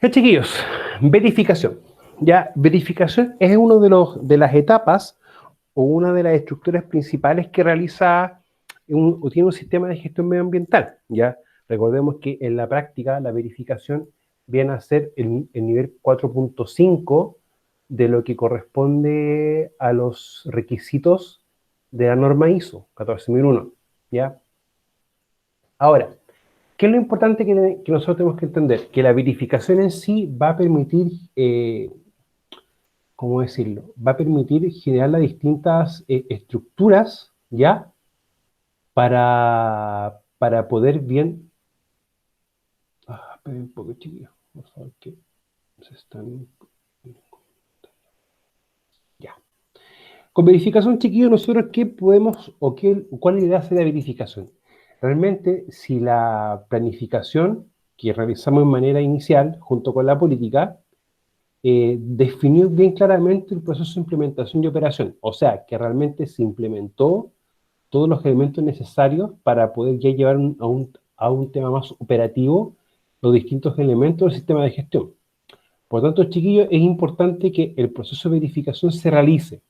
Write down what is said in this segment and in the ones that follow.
Ya, chiquillos, verificación. Ya, verificación es uno de las etapas o una de las estructuras principales que realiza o tiene un sistema de gestión medioambiental. Ya, recordemos que en la práctica la verificación viene a ser el nivel 4.5 de lo que corresponde a los requisitos de la norma ISO 14001. ¿Ya? Ahora, ¿qué es lo importante que nosotros tenemos que entender? Que la verificación en sí va a permitir, ¿cómo decirlo? Va a permitir generar las distintas estructuras, ¿ya? Para poder bien... esperen un poco, chiquillos, por favor, que se están... Ya. Con verificación, chiquillos, nosotros qué podemos o cuál es la idea de la verificación. Realmente, si la planificación que realizamos de manera inicial, junto con la política, definir bien claramente el proceso de implementación y operación. O sea, que realmente se implementó todos los elementos necesarios para poder ya llevar a un tema más operativo los distintos elementos del sistema de gestión. Por lo tanto, chiquillos, es importante que el proceso de verificación se realice,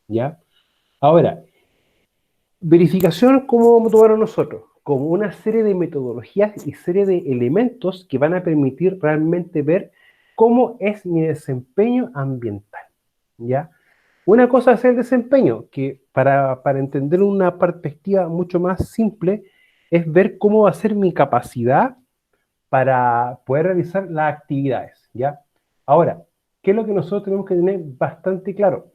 ¿ya? Ahora, verificación, ¿cómo vamos a tomarlo nosotros? Como una serie de metodologías y serie de elementos que van a permitir realmente ver cómo es mi desempeño ambiental, ¿ya? Una cosa es el desempeño, que para entender una perspectiva mucho más simple, es ver cómo va a ser mi capacidad para poder realizar las actividades, ¿ya? Ahora, ¿qué es lo que nosotros tenemos que tener bastante claro?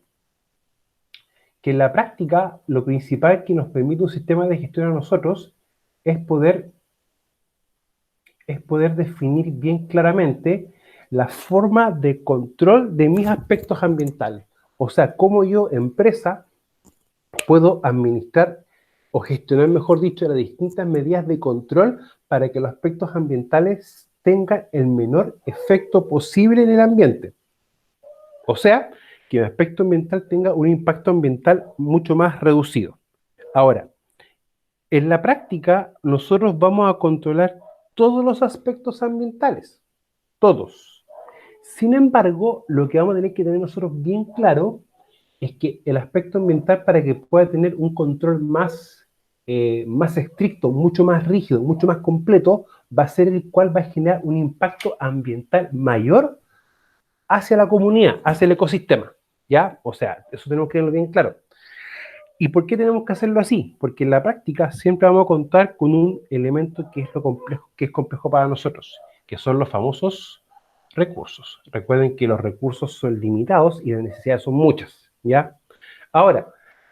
Que en la práctica lo principal que nos permite un sistema de gestión a nosotros es poder definir bien claramente la forma de control de mis aspectos ambientales. O sea, cómo yo, empresa, puedo administrar o gestionar, mejor dicho, las distintas medidas de control para que los aspectos ambientales tengan el menor efecto posible en el ambiente. O sea, que el aspecto ambiental tenga un impacto ambiental mucho más reducido. Ahora, en la práctica, nosotros vamos a controlar todos los aspectos ambientales, todos. Sin embargo, lo que vamos a tener que tener nosotros bien claro es que el aspecto ambiental, para que pueda tener un control más estricto, mucho más rígido, mucho más completo, va a ser el cual va a generar un impacto ambiental mayor hacia la comunidad, hacia el ecosistema, ¿ya? O sea, eso tenemos que tenerlo bien claro. ¿Y por qué tenemos que hacerlo así? Porque en la práctica siempre vamos a contar con un elemento que es lo complejo, que es complejo para nosotros, que son los famosos recursos. Recuerden que los recursos son limitados y las necesidades son muchas, ¿ya? Ahora,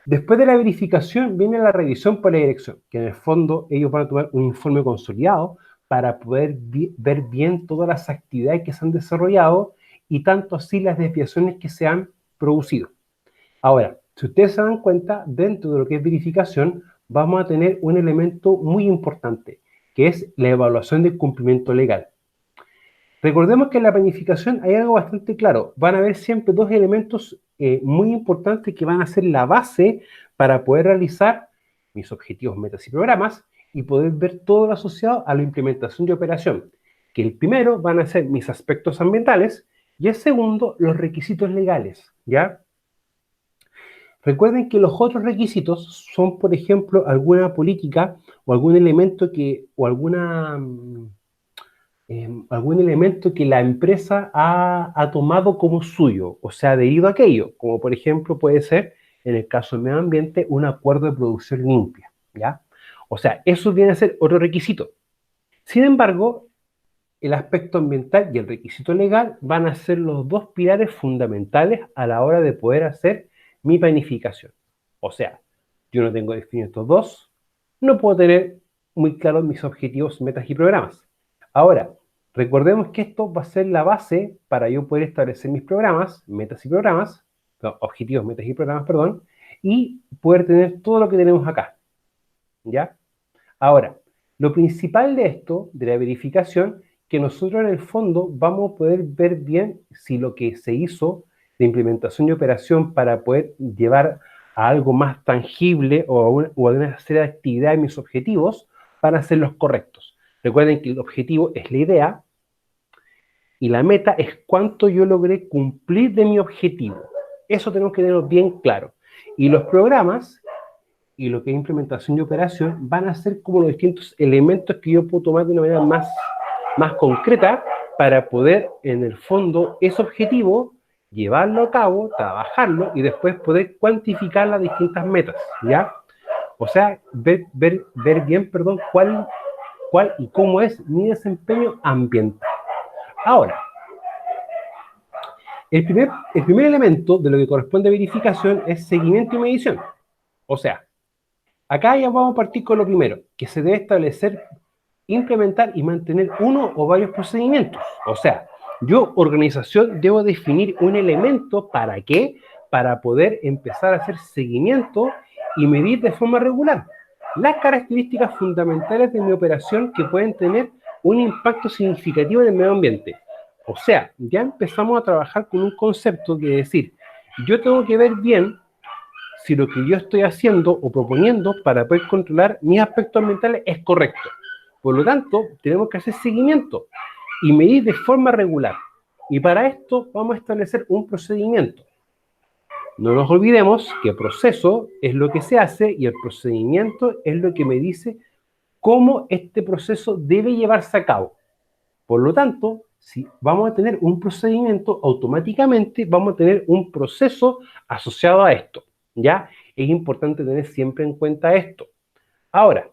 después de la verificación viene la revisión por la dirección, que en el fondo ellos van a tomar un informe consolidado para poder ver bien todas las actividades que se han desarrollado y tanto así las desviaciones que se han producido. Ahora, si ustedes se dan cuenta, dentro de lo que es verificación, vamos a tener un elemento muy importante, que es la evaluación del cumplimiento legal. Recordemos que en la planificación hay algo bastante claro. Van a haber siempre dos elementos muy importantes que van a ser la base para poder realizar mis objetivos, metas y programas y poder ver todo lo asociado a la implementación y operación. Que el primero van a ser mis aspectos ambientales y el segundo, los requisitos legales, ¿ya? Recuerden que los otros requisitos son, por ejemplo, alguna política o algún elemento algún elemento que la empresa ha tomado como suyo, o sea, adherido a aquello, como por ejemplo puede ser, en el caso del medio ambiente, un acuerdo de producción limpia, ¿ya? O sea, eso viene a ser otro requisito. Sin embargo, el aspecto ambiental y el requisito legal van a ser los dos pilares fundamentales a la hora de poder hacer mi planificación. O sea, yo no tengo definidos estos dos, no puedo tener muy claros mis objetivos, metas y programas. Ahora, recordemos que esto va a ser la base para yo poder establecer mis programas, metas y programas, no, objetivos, metas y programas, perdón, y poder tener todo lo que tenemos acá. ¿Ya? Ahora, lo principal de esto, de la verificación, que nosotros en el fondo vamos a poder ver bien si lo que se hizo de implementación y operación para poder llevar a algo más tangible o a una serie de actividades mis objetivos van a ser los correctos. Recuerden que el objetivo es la idea, y la meta es cuánto yo logré cumplir de mi objetivo. Eso tenemos que tenerlo bien claro. Y los programas y lo que es implementación y operación van a ser como los distintos elementos que yo puedo tomar de una manera más concreta para poder, en el fondo, ese objetivo, llevarlo a cabo, trabajarlo y después poder cuantificar las distintas metas, ¿ya? O sea, ver bien, perdón, cuál y cómo es mi desempeño ambiental. Ahora, el primer elemento de lo que corresponde a verificación es seguimiento y medición. O sea, acá ya vamos a partir con lo primero, que se debe establecer, implementar y mantener uno o varios procedimientos. O sea, yo, organización, debo definir un elemento, ¿para qué? Para poder empezar a hacer seguimiento y medir de forma regular las características fundamentales de mi operación que pueden tener un impacto significativo en el medio ambiente. O sea, ya empezamos a trabajar con un concepto de decir, yo tengo que ver bien si lo que yo estoy haciendo o proponiendo para poder controlar mis aspectos ambientales es correcto. Por lo tanto, tenemos que hacer seguimiento y medir de forma regular. Y para esto vamos a establecer un procedimiento. No nos olvidemos que proceso es lo que se hace y el procedimiento es lo que me dice cómo este proceso debe llevarse a cabo. Por lo tanto, si vamos a tener un procedimiento, automáticamente vamos a tener un proceso asociado a esto. ¿Ya? Es importante tener siempre en cuenta esto. Ahora,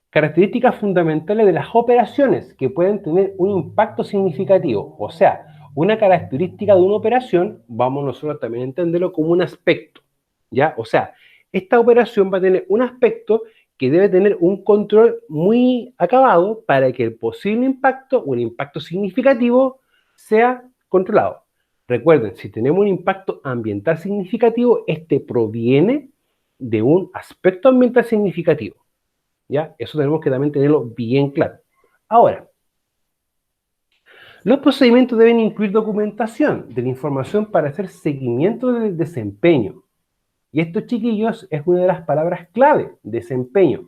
características fundamentales de las operaciones que pueden tener un impacto significativo. O sea, una característica de una operación, vamos nosotros también a entenderlo como un aspecto. ¿Ya? O sea, esta operación va a tener un aspecto que debe tener un control muy acabado para que el posible impacto o el impacto significativo sea controlado. Recuerden, si tenemos un impacto ambiental significativo, este proviene de un aspecto ambiental significativo. ¿Ya? Eso tenemos que también tenerlo bien claro. Ahora, los procedimientos deben incluir documentación de la información para hacer seguimiento del desempeño. Y esto, chiquillos, es una de las palabras clave, desempeño.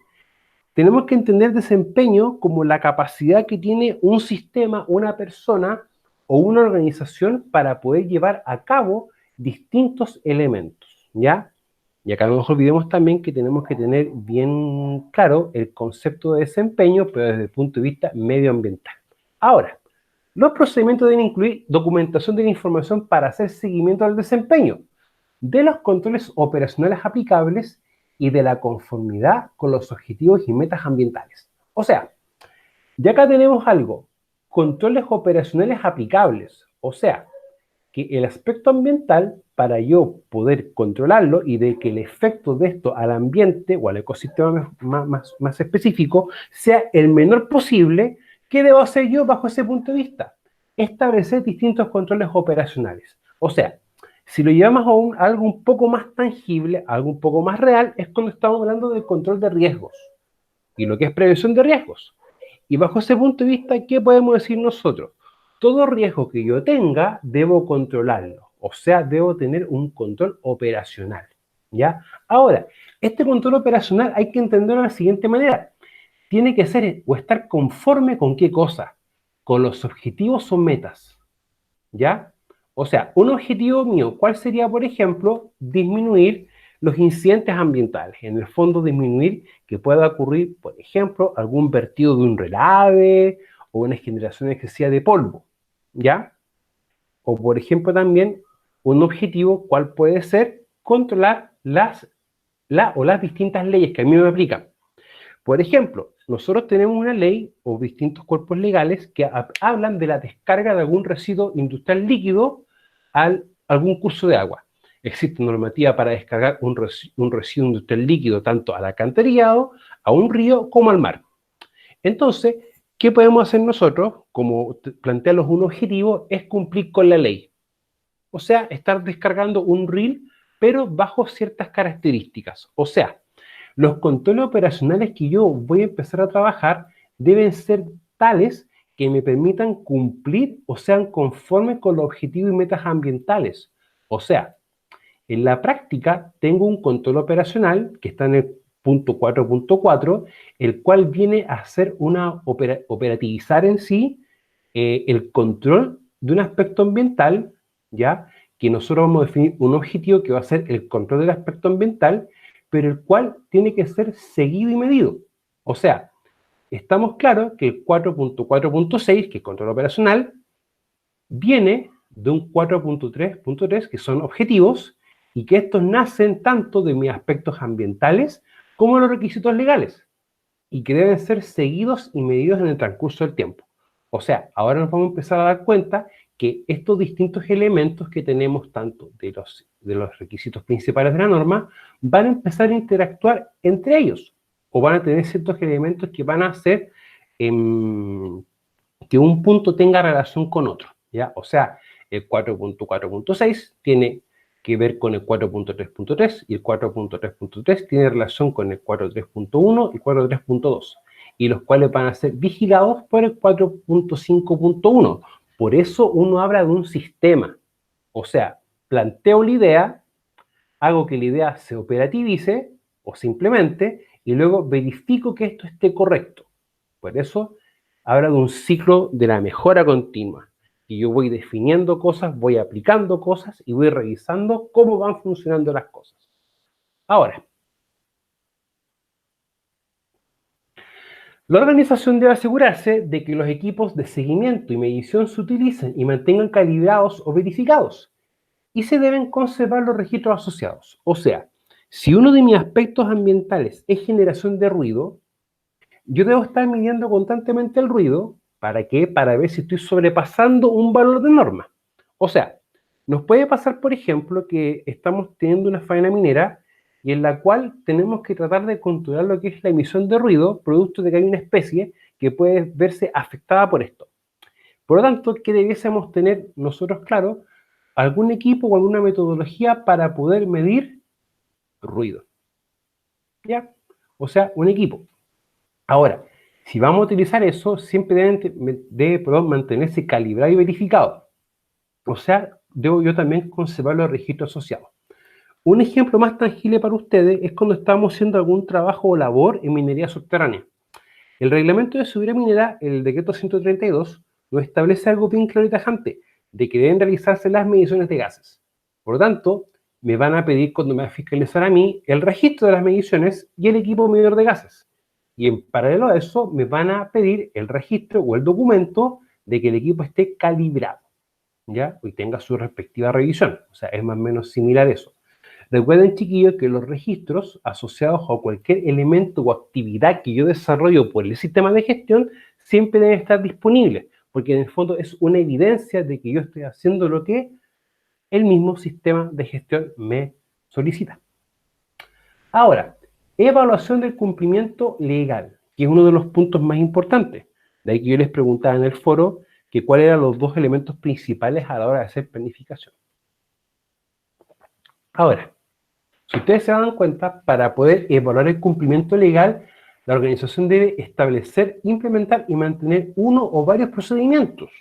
Tenemos que entender desempeño como la capacidad que tiene un sistema, una persona o una organización para poder llevar a cabo distintos elementos, ¿ya? Y acá no nos olvidemos también que tenemos que tener bien claro el concepto de desempeño, pero desde el punto de vista medioambiental. Ahora, los procedimientos deben incluir documentación de la información para hacer seguimiento al desempeño, de los controles operacionales aplicables y de la conformidad con los objetivos y metas ambientales. O sea, ya acá tenemos algo, controles operacionales aplicables, o sea, que el aspecto ambiental, para yo poder controlarlo y de que el efecto de esto al ambiente o al ecosistema más específico sea el menor posible, ¿qué debo hacer yo bajo ese punto de vista? Establecer distintos controles operacionales. O sea, si lo llevamos a algo un poco más tangible, algo un poco más real, es cuando estamos hablando del control de riesgos y lo que es prevención de riesgos. Y bajo ese punto de vista, ¿qué podemos decir nosotros? Todo riesgo que yo tenga, debo controlarlo. O sea, debo tener un control operacional. ¿Ya? Ahora, este control operacional hay que entenderlo de la siguiente manera. Tiene que ser o estar conforme con qué cosa. Con los objetivos o metas. ¿Ya? O sea, un objetivo mío, ¿cuál sería, por ejemplo, disminuir los incidentes ambientales? En el fondo, disminuir que pueda ocurrir, por ejemplo, algún vertido de un relave o una generación excesiva de polvo, ¿ya? O, por ejemplo, también un objetivo, ¿cuál puede ser? Controlar las distintas leyes que a mí me aplican. Por ejemplo, nosotros tenemos una ley o distintos cuerpos legales que hablan de la descarga de algún residuo industrial líquido a algún curso de agua. Existe normativa para descargar un residuo industrial líquido tanto al alcantarillado, a un río, como al mar. Entonces, ¿qué podemos hacer nosotros? Como plantearnos un objetivo, es cumplir con la ley. O sea, estar descargando un RIL, pero bajo ciertas características. O sea, los controles operacionales que yo voy a empezar a trabajar deben ser tales que me permitan cumplir o sean conformes con los objetivos y metas ambientales. O sea, en la práctica tengo un control operacional que está en el punto 4.4, el cual viene a hacer una operativizar en sí el control de un aspecto ambiental, ¿ya? Que nosotros vamos a definir un objetivo que va a ser el control del aspecto ambiental, pero el cual tiene que ser seguido y medido. O sea, estamos claros que el 4.4.6, que es control operacional, viene de un 4.3.3, que son objetivos, y que estos nacen tanto de mis aspectos ambientales como de los requisitos legales, y que deben ser seguidos y medidos en el transcurso del tiempo. O sea, ahora nos vamos a empezar a dar cuenta que estos distintos elementos que tenemos, tanto de los requisitos principales de la norma, van a empezar a interactuar entre ellos, o van a tener ciertos elementos que van a hacer que un punto tenga relación con otro, ¿ya? O sea, el 4.4.6 tiene que ver con el 4.3.3 y el 4.3.3 tiene relación con el 4.3.1 y 4.3.2, y los cuales van a ser vigilados por el 4.5.1. Por eso uno habla de un sistema. O sea, planteo la idea, hago que la idea se operativice o simplemente, y luego verifico que esto esté correcto. Por eso habla de un ciclo de la mejora continua. Y yo voy definiendo cosas, voy aplicando cosas y voy revisando cómo van funcionando las cosas. Ahora, la organización debe asegurarse de que los equipos de seguimiento y medición se utilicen y mantengan calibrados o verificados, y se deben conservar los registros asociados. O sea, si uno de mis aspectos ambientales es generación de ruido, yo debo estar midiendo constantemente el ruido. ¿Para qué? Para ver si estoy sobrepasando un valor de norma. O sea, nos puede pasar, por ejemplo, que estamos teniendo una faena minera y en la cual tenemos que tratar de controlar lo que es la emisión de ruido, producto de que hay una especie que puede verse afectada por esto. Por lo tanto, ¿qué debiésemos tener nosotros, claro? Algún equipo o alguna metodología para poder medir ruido. ¿Ya? O sea, un equipo. Ahora, si vamos a utilizar eso, siempre debe mantenerse calibrado y verificado. O sea, debo yo también conservar los registros asociados. Un ejemplo más tangible para ustedes es cuando estamos haciendo algún trabajo o labor en minería subterránea. El reglamento de seguridad minera, el decreto 132, nos establece algo bien claro y tajante, de que deben realizarse las mediciones de gases. Por lo tanto, me van a pedir, cuando me va a fiscalizar a mí, el registro de las mediciones y el equipo medidor de gases. Y en paralelo a eso, me van a pedir el registro o el documento de que el equipo esté calibrado, ¿ya? Y tenga su respectiva revisión. O sea, es más o menos similar a eso. Recuerden, chiquillos, que los registros asociados a cualquier elemento o actividad que yo desarrollo por el sistema de gestión siempre deben estar disponibles, porque en el fondo es una evidencia de que yo estoy haciendo lo que el mismo sistema de gestión me solicita. Ahora, evaluación del cumplimiento legal, que es uno de los puntos más importantes. De ahí que yo les preguntaba en el foro que cuáles eran los dos elementos principales a la hora de hacer planificación. Ahora, si ustedes se dan cuenta, para poder evaluar el cumplimiento legal, la organización debe establecer, implementar y mantener uno o varios procedimientos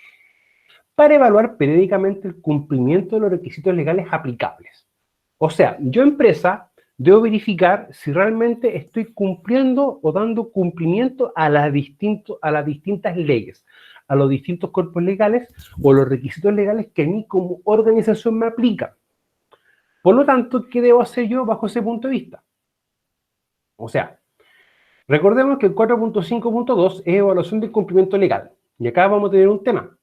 para evaluar periódicamente el cumplimiento de los requisitos legales aplicables. O sea, yo, empresa, debo verificar si realmente estoy cumpliendo o dando cumplimiento a las distintas leyes, a los distintos cuerpos legales o los requisitos legales que a mí como organización me aplican. Por lo tanto, ¿qué debo hacer yo bajo ese punto de vista? O sea, recordemos que el 4.5.2 es evaluación del cumplimiento legal. Y acá vamos a tener un tema.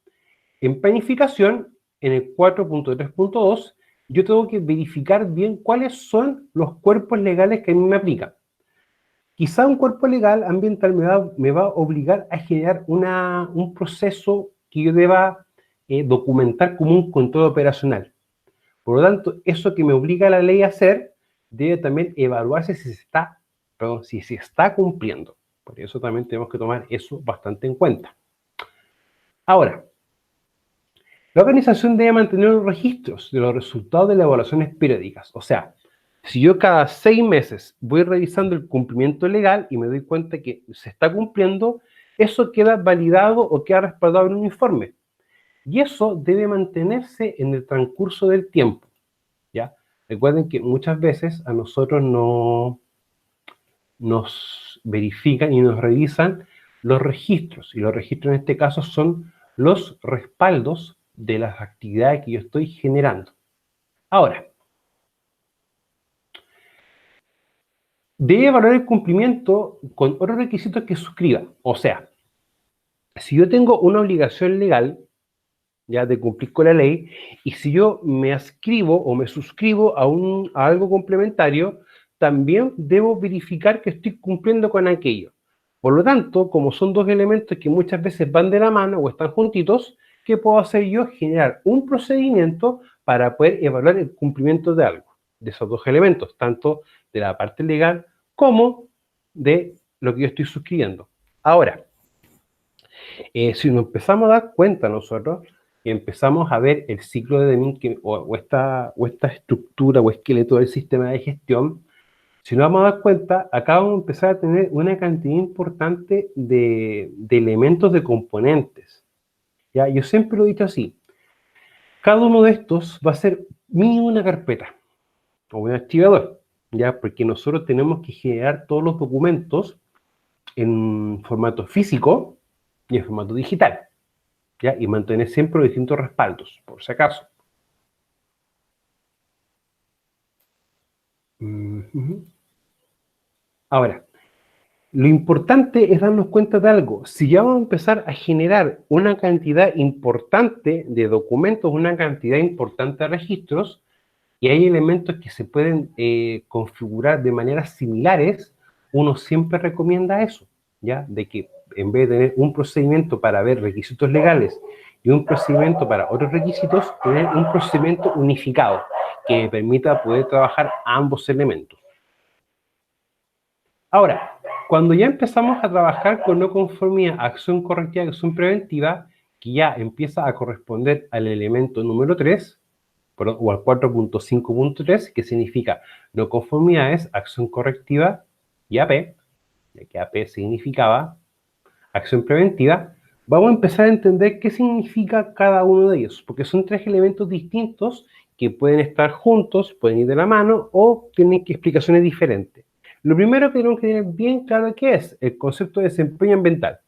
En planificación, en el 4.3.2, yo tengo que verificar bien cuáles son los cuerpos legales que a mí me aplican. Quizá un cuerpo legal ambiental me va a obligar a generar un proceso que yo deba documentar como un control operacional. Por lo tanto, eso que me obliga la ley a hacer debe también evaluarse si se está cumpliendo. Por eso también tenemos que tomar eso bastante en cuenta. Ahora, la organización debe mantener los registros de los resultados de las evaluaciones periódicas. O sea, si yo cada 6 meses voy revisando el cumplimiento legal y me doy cuenta que se está cumpliendo, eso queda validado o queda respaldado en un informe. Y eso debe mantenerse en el transcurso del tiempo, ¿ya? Recuerden que muchas veces a nosotros no nos verifican y nos revisan los registros, y los registros en este caso son los respaldos de las actividades que yo estoy generando. Ahora, debe evaluar el cumplimiento con otros requisitos que suscriba. O sea, si yo tengo una obligación legal, ya de cumplir con la ley, y si yo me adscribo o me suscribo a algo complementario, también debo verificar que estoy cumpliendo con aquello. Por lo tanto, como son dos elementos que muchas veces van de la mano o están juntitos, ¿qué puedo hacer yo? Generar un procedimiento para poder evaluar el cumplimiento de algo, de esos dos elementos, tanto de la parte legal como de lo que yo estoy suscribiendo. Ahora, si nos empezamos a dar cuenta nosotros y empezamos a ver el ciclo de Deming o esta estructura o esqueleto del sistema de gestión, si nos vamos a dar cuenta, acá vamos a empezar a tener una cantidad importante de elementos, de componentes. ¿Ya? Yo siempre lo he dicho así, cada uno de estos va a ser mínimo una carpeta o un archivador, ¿ya? Porque nosotros tenemos que generar todos los documentos en formato físico y en formato digital. ¿Ya? Y mantener siempre los distintos respaldos, por si acaso. Ahora, lo importante es darnos cuenta de algo. Si ya vamos a empezar a generar una cantidad importante de documentos, una cantidad importante de registros, y hay elementos que se pueden configurar de maneras similares, uno siempre recomienda eso, ¿ya? De que en vez de tener un procedimiento para ver requisitos legales y un procedimiento para otros requisitos, tener un procedimiento unificado que permita poder trabajar ambos elementos. Ahora, cuando ya empezamos a trabajar con no conformidad, acción correctiva y acción preventiva, que ya empieza a corresponder al elemento número 3, o al 4.5.3, que significa no conformidades, acción correctiva y AP, ya que AP significaba acción preventiva, vamos a empezar a entender qué significa cada uno de ellos, porque son tres elementos distintos que pueden estar juntos, pueden ir de la mano o tienen explicaciones diferentes. Lo primero que tenemos que tener bien claro qué es el concepto de desempeño ambiental.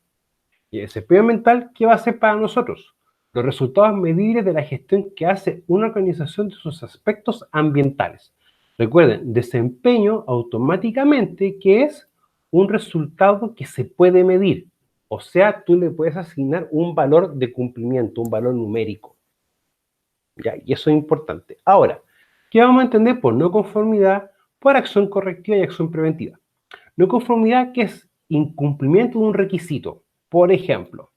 Y el desempeño ambiental, ¿qué va a ser para nosotros? Los resultados medibles de la gestión que hace una organización de sus aspectos ambientales. Recuerden, desempeño automáticamente que es un resultado que se puede medir. O sea, tú le puedes asignar un valor de cumplimiento, un valor numérico. ¿Ya? Y eso es importante. Ahora, ¿qué vamos a entender por no conformidad, por acción correctiva y acción preventiva? No conformidad, que es incumplimiento de un requisito. Por ejemplo,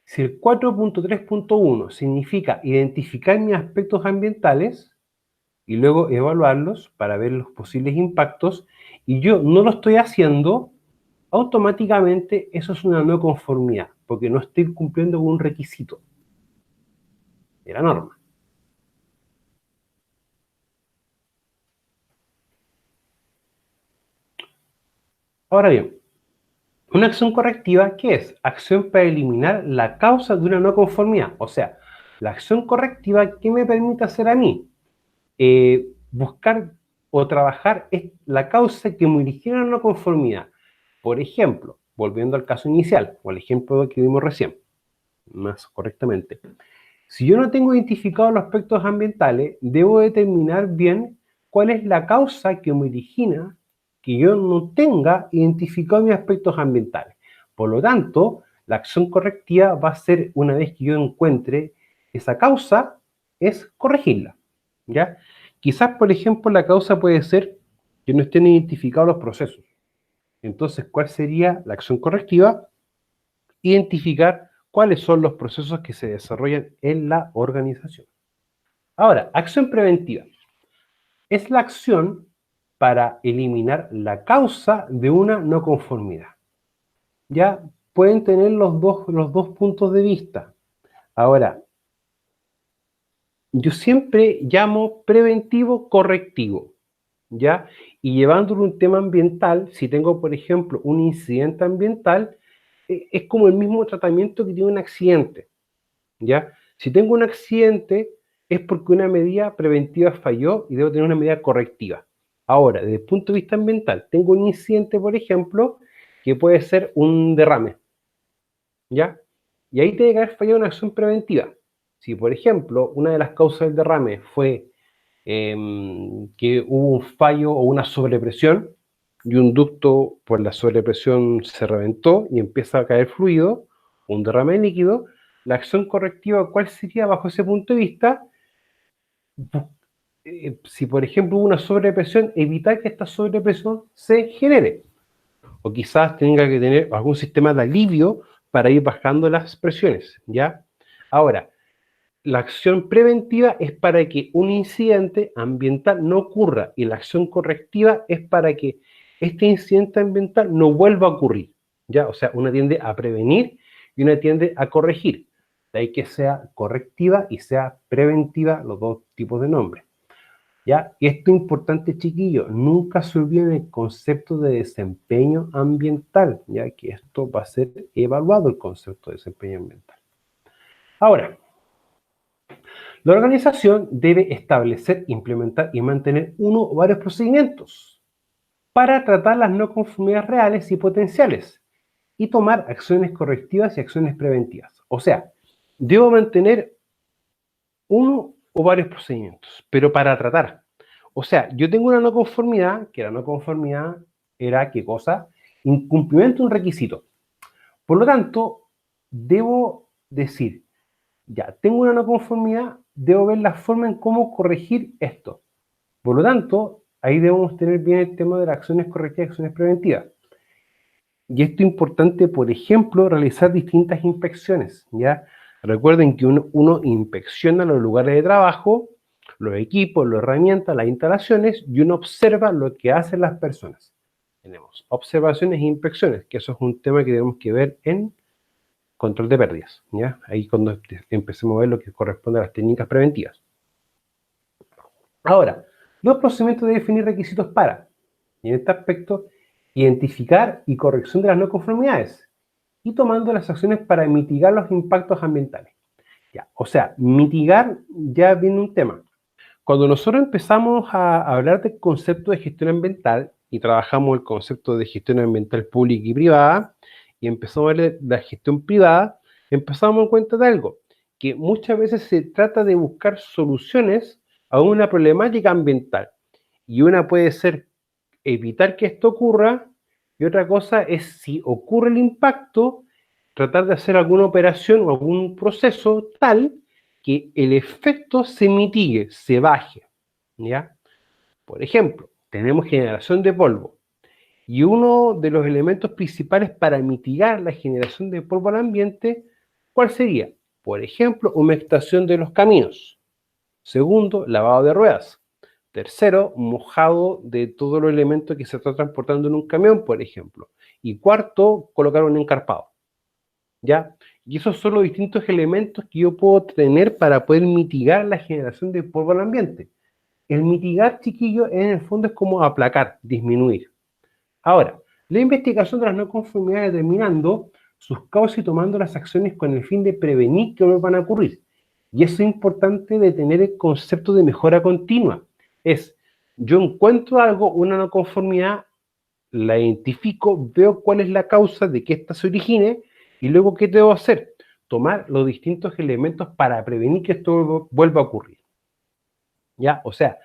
si el 4.3.1 significa identificar mis aspectos ambientales y luego evaluarlos para ver los posibles impactos, y yo no lo estoy haciendo, automáticamente eso es una no conformidad, porque no estoy cumpliendo con un requisito de la norma. Ahora bien, una acción correctiva, ¿qué es? Acción para eliminar la causa de una no conformidad. O sea, la acción correctiva, ¿qué me permite hacer a mí? Buscar o trabajar es la causa que me origina una no conformidad. Por ejemplo, volviendo al caso inicial, o al ejemplo que vimos recién, más correctamente. Si yo no tengo identificados los aspectos ambientales, debo determinar bien cuál es la causa que me origina que yo no tenga identificados mis aspectos ambientales. Por lo tanto, la acción correctiva va a ser, una vez que yo encuentre esa causa, es corregirla, ¿ya? Quizás, por ejemplo, la causa puede ser que no estén identificados los procesos. Entonces, ¿cuál sería la acción correctiva? Identificar cuáles son los procesos que se desarrollan en la organización. Ahora, acción preventiva. Es la acción para eliminar la causa de una no conformidad. Ya pueden tener los dos puntos de vista. Ahora, yo siempre llamo preventivo correctivo, ¿ya? Y llevándolo un tema ambiental, si tengo, por ejemplo, un incidente ambiental, es como el mismo tratamiento que tiene un accidente, ¿ya? Si tengo un accidente, es porque una medida preventiva falló y debo tener una medida correctiva. Ahora, desde el punto de vista ambiental, tengo un incidente, por ejemplo, que puede ser un derrame, ¿ya? Y ahí tiene que haber fallado una acción preventiva. Si, por ejemplo, una de las causas del derrame fue que hubo un fallo o una sobrepresión y un ducto por la sobrepresión se reventó y empieza a caer fluido, un derrame líquido, la acción correctiva, ¿cuál sería bajo ese punto de vista? Si, por ejemplo, hubo una sobrepresión, evitar que esta sobrepresión se genere. O quizás tenga que tener algún sistema de alivio para ir bajando las presiones, ¿ya? Ahora, la acción preventiva es para que un incidente ambiental no ocurra y la acción correctiva es para que este incidente ambiental no vuelva a ocurrir, ¿ya? O sea, una tiende a prevenir y una tiende a corregir. De ahí que sea correctiva y sea preventiva, los dos tipos de nombres, ¿ya? Y esto es importante, chiquillos, nunca se olviden el concepto de desempeño ambiental, ya que esto va a ser evaluado, el concepto de desempeño ambiental. Ahora, la organización debe establecer, implementar y mantener uno o varios procedimientos para tratar las no conformidades reales y potenciales y tomar acciones correctivas y acciones preventivas. O sea, debo mantener uno o varios procedimientos, pero para tratar. O sea, yo tengo una no conformidad, que la no conformidad era, ¿qué cosa? Incumplimiento de un requisito. Por lo tanto, debo decir, ya, tengo una no conformidad, debo ver la forma en cómo corregir esto. Por lo tanto, ahí debemos tener bien el tema de las acciones correctivas y acciones preventivas. Y esto es importante, por ejemplo, realizar distintas inspecciones, ¿ya? Recuerden que uno inspecciona los lugares de trabajo, los equipos, las herramientas, las instalaciones, y uno observa lo que hacen las personas. Tenemos observaciones e inspecciones, que eso es un tema que tenemos que ver en control de pérdidas, ¿ya? Ahí cuando empecemos a ver lo que corresponde a las técnicas preventivas. Ahora, los procedimientos de definir requisitos para, y en este aspecto, identificar y corrección de las no conformidades, y tomando las acciones para mitigar los impactos ambientales. Ya, o sea, mitigar ya viene un tema. Cuando nosotros empezamos a hablar del concepto de gestión ambiental y trabajamos el concepto de gestión ambiental pública y privada, y empezamos a ver la gestión privada, empezamos a dar cuenta de algo, que muchas veces se trata de buscar soluciones a una problemática ambiental. Y una puede ser evitar que esto ocurra, y otra cosa es si ocurre el impacto, tratar de hacer alguna operación o algún proceso tal que el efecto se mitigue, se baje, ¿ya? Por ejemplo, tenemos generación de polvo y uno de los elementos principales para mitigar la generación de polvo al ambiente, ¿cuál sería? Por ejemplo, humectación de los caminos. Segundo, lavado de ruedas. Tercero, mojado de todos los elementos que se está transportando en un camión, por ejemplo. Y cuarto, colocar un encarpado, ¿ya? Y esos son los distintos elementos que yo puedo tener para poder mitigar la generación de polvo al ambiente. El mitigar, chiquillo, en el fondo es como aplacar, disminuir. Ahora, la investigación de las no conformidades determinando sus causas y tomando las acciones con el fin de prevenir que vuelvan a ocurrir. Y eso es importante de tener el concepto de mejora continua. Es, yo encuentro algo, una no conformidad, la identifico, veo cuál es la causa de que ésta se origine y luego ¿qué debo hacer? Tomar los distintos elementos para prevenir que esto vuelva a ocurrir. ¿Ya? O sea,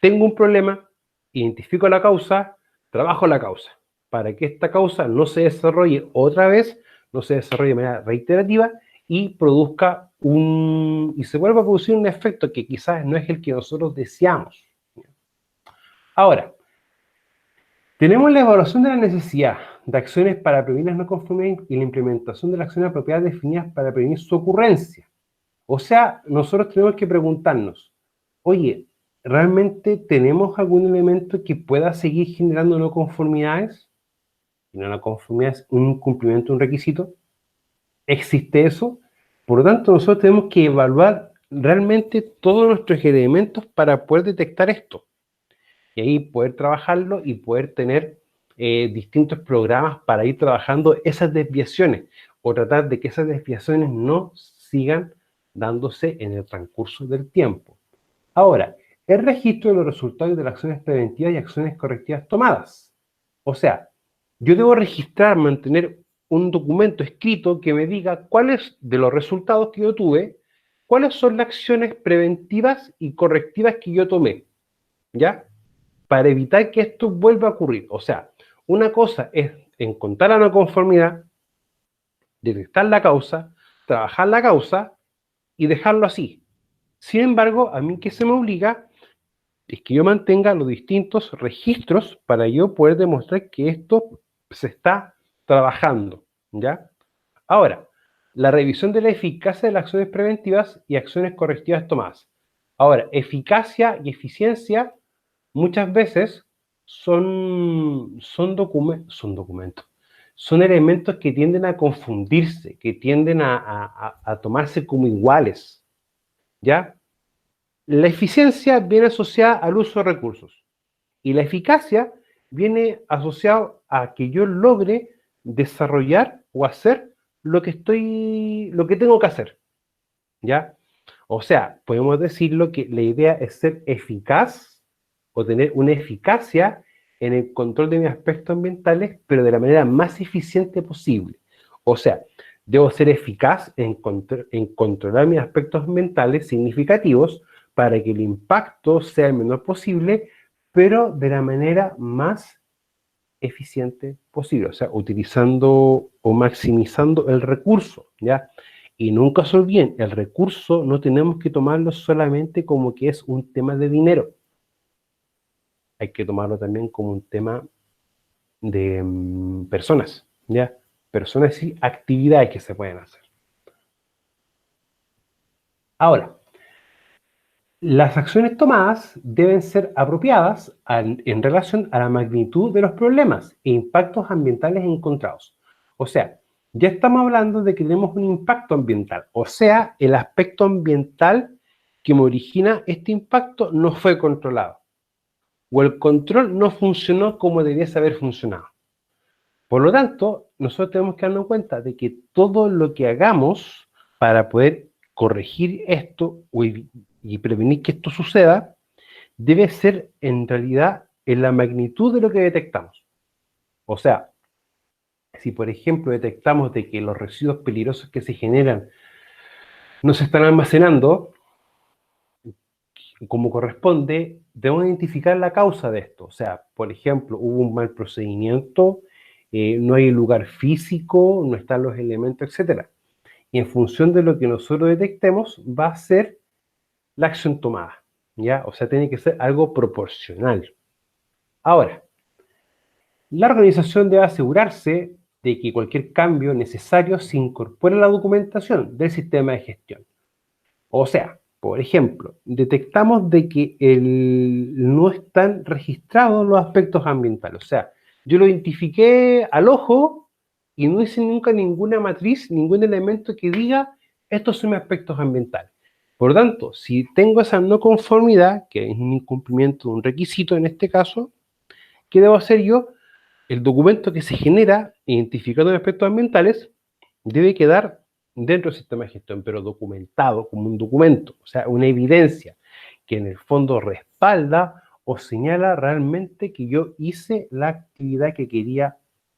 tengo un problema, identifico la causa, trabajo la causa, para que esta causa no se desarrolle otra vez, no se desarrolle de manera reiterativa y produzca y se vuelva a producir un efecto que quizás no es el que nosotros deseamos. Ahora, tenemos la evaluación de la necesidad de acciones para prevenir las no conformidades y la implementación de las acciones apropiadas definidas para prevenir su ocurrencia. O sea, nosotros tenemos que preguntarnos, oye, ¿realmente tenemos algún elemento que pueda seguir generando no conformidades? Y no conformidades, un incumplimiento de un requisito. ¿Existe eso? Por lo tanto, nosotros tenemos que evaluar realmente todos nuestros elementos para poder detectar esto. Y ahí poder trabajarlo y poder tener distintos programas para ir trabajando esas desviaciones o tratar de que esas desviaciones no sigan dándose en el transcurso del tiempo. Ahora, el registro de los resultados de las acciones preventivas y acciones correctivas tomadas. O sea, yo debo registrar, mantener un documento escrito que me diga cuáles de los resultados que yo tuve, cuáles son las acciones preventivas y correctivas que yo tomé, ¿ya? Para evitar que esto vuelva a ocurrir. O sea, una cosa es encontrar la no conformidad, detectar la causa, trabajar la causa y dejarlo así. Sin embargo, a mí que se me obliga es que yo mantenga los distintos registros para yo poder demostrar que esto se está trabajando, ¿ya? Ahora, la revisión de la eficacia de las acciones preventivas y acciones correctivas tomadas. Ahora, eficacia y eficiencia muchas veces son documentos, son elementos que tienden a confundirse, que tienden a tomarse como iguales, ¿ya? La eficiencia viene asociada al uso de recursos y la eficacia viene asociada a que yo logre desarrollar o hacer lo que tengo que hacer, ¿ya? O sea, podemos decirlo que la idea es ser eficaz o tener una eficacia en el control de mis aspectos ambientales, pero de la manera más eficiente posible. O sea, debo ser eficaz en controlar mis aspectos ambientales significativos para que el impacto sea el menor posible, pero de la manera más eficiente posible, o sea, utilizando o maximizando el recurso, ¿ya? Y nunca se olviden, el recurso no tenemos que tomarlo solamente como que es un tema de dinero, hay que tomarlo también como un tema de personas, ¿ya? Personas y actividades que se pueden hacer. Ahora, las acciones tomadas deben ser apropiadas en relación a la magnitud de los problemas e impactos ambientales encontrados. O sea, ya estamos hablando de que tenemos un impacto ambiental. O sea, el aspecto ambiental que me origina este impacto no fue controlado. O el control no funcionó como debiese haber funcionado. Por lo tanto, nosotros tenemos que darnos cuenta de que todo lo que hagamos para poder corregir esto y prevenir que esto suceda, debe ser en realidad en la magnitud de lo que detectamos. O sea, si por ejemplo detectamos de que los residuos peligrosos que se generan no se están almacenando como corresponde, debemos identificar la causa de esto. O sea, por ejemplo, hubo un mal procedimiento, no hay lugar físico, no están los elementos, etcétera. Y en función de lo que nosotros detectemos, va a ser la acción tomada, ¿ya? O sea, tiene que ser algo proporcional. Ahora, la organización debe asegurarse de que cualquier cambio necesario se incorpore a la documentación del sistema de gestión. O sea, por ejemplo, detectamos de que no están registrados los aspectos ambientales. O sea, yo lo identifiqué al ojo y no hice nunca ninguna matriz, ningún elemento que diga estos son mis aspectos ambientales. Por lo tanto, si tengo esa no conformidad, que es un incumplimiento de un requisito en este caso, ¿qué debo hacer yo? El documento que se genera identificando los aspectos ambientales debe quedar dentro del sistema de gestión, pero documentado como un documento, o sea, una evidencia que en el fondo respalda o señala realmente que yo hice la actividad que quería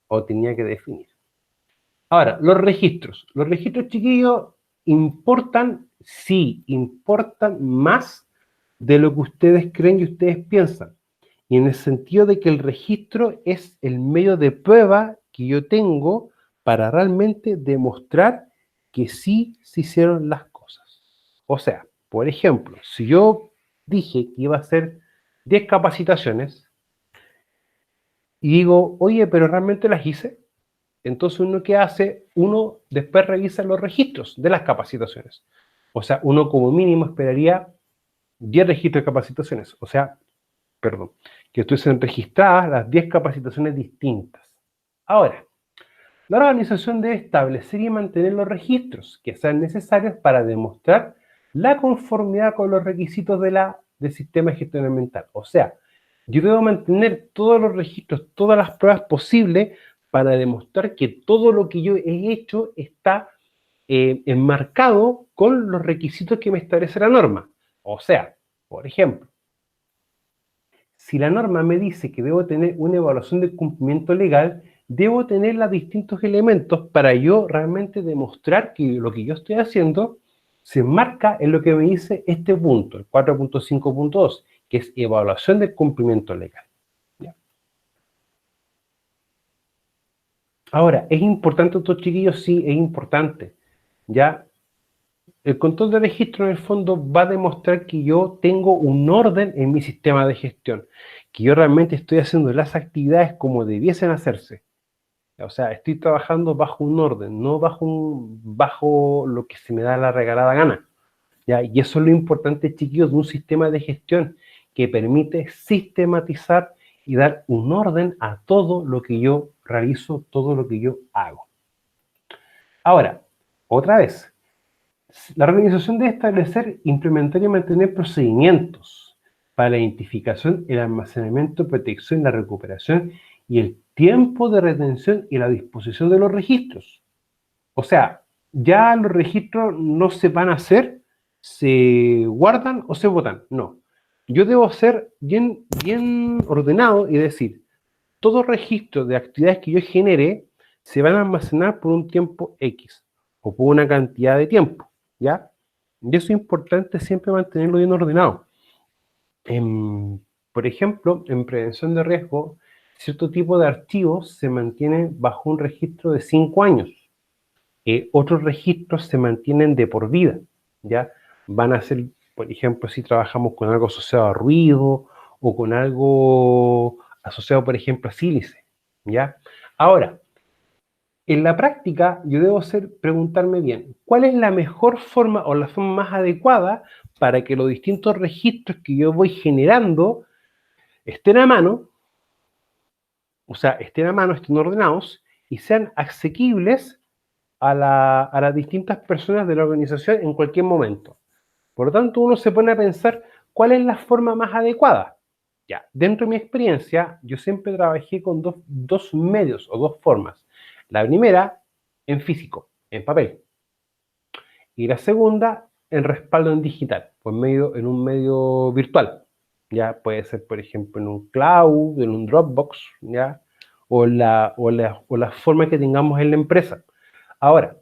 o tenía que definir. Ahora, los registros. Los registros, chiquillos, importan, sí, importan más de lo que ustedes creen y ustedes piensan. Y en el sentido de que el registro es el medio de prueba que yo tengo para realmente demostrar que sí se hicieron las cosas. O sea, por ejemplo, si yo dije que iba a hacer 10 capacitaciones y digo, oye, pero realmente las hice, entonces uno que hace, uno después revisa los registros de las capacitaciones. O sea, uno como mínimo esperaría 10 registros de capacitaciones. O sea, perdón, que estuviesen registradas las 10 capacitaciones distintas. Ahora, la organización debe establecer y mantener los registros que sean necesarios para demostrar la conformidad con los requisitos del sistema de gestión ambiental. O sea, yo debo mantener todos los registros, todas las pruebas posibles para demostrar que todo lo que yo he hecho está enmarcado con los requisitos que me establece la norma. O sea, por ejemplo, si la norma me dice que debo tener una evaluación de cumplimiento legal, debo tener los distintos elementos para yo realmente demostrar que lo que yo estoy haciendo se enmarca en lo que me dice este punto, el 4.5.2, que es evaluación del cumplimiento legal. ¿Ya? Ahora, ¿es importante esto, chiquillos? Sí, es importante. ¿Ya? El control de registro en el fondo va a demostrar que yo tengo un orden en mi sistema de gestión, que yo realmente estoy haciendo las actividades como debiesen hacerse. O sea, estoy trabajando bajo un orden, no bajo lo que se me da la regalada gana. ¿Ya? Y eso es lo importante, chiquillos, de un sistema de gestión que permite sistematizar y dar un orden a todo lo que yo realizo, todo lo que yo hago. Ahora, otra vez, la organización debe establecer, implementar y mantener procedimientos para la identificación, el almacenamiento, protección, la recuperación y el tiempo de retención y la disposición de los registros. O sea, ya los registros no se van a hacer, se guardan o se botan. No. Yo debo ser bien ordenado y decir, todo registro de actividades que yo genere se van a almacenar por un tiempo X o por una cantidad de tiempo, ¿ya? Y eso es importante siempre mantenerlo bien ordenado. Por ejemplo, en prevención de riesgo, cierto tipo de archivos se mantienen bajo un registro de 5 años. Otros registros se mantienen de por vida, ¿ya? Van a ser, por ejemplo, si trabajamos con algo asociado a ruido o con algo asociado, por ejemplo, a sílice, ¿ya? Ahora, en la práctica, yo debo preguntarme bien, ¿cuál es la mejor forma o la forma más adecuada para que los distintos registros que yo voy generando estén a mano, o sea, estén ordenados y sean asequibles a las distintas personas de la organización en cualquier momento? Por lo tanto, uno se pone a pensar cuál es la forma más adecuada. Ya, dentro de mi experiencia, yo siempre trabajé con dos medios o dos formas. La primera, en físico, en papel. Y la segunda, en respaldo en digital, en un medio virtual. Ya puede ser, por ejemplo, en un cloud, en un Dropbox, ya, o la forma que tengamos en la empresa. Ahora,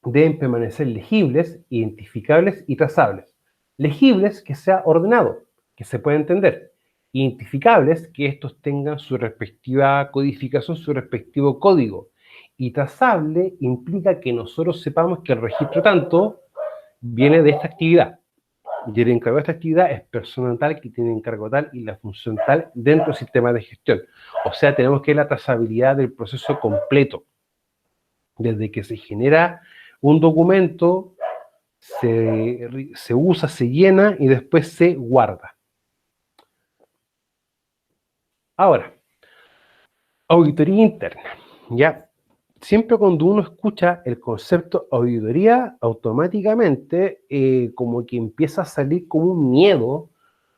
deben permanecer legibles, identificables y trazables. Legibles, que sea ordenado, que se pueda entender. Identificables, que estos tengan su respectiva codificación, su respectivo código. Y trazable implica que nosotros sepamos que el registro tanto viene de esta actividad. Y el encargado de esta actividad es persona tal que tiene encargo tal y la función tal dentro del sistema de gestión. O sea, tenemos que ver la trazabilidad del proceso completo. Desde que se genera un documento, se usa, se llena y después se guarda. Ahora, auditoría interna. Ya, siempre cuando uno escucha el concepto auditoría, automáticamente como que empieza a salir como un miedo,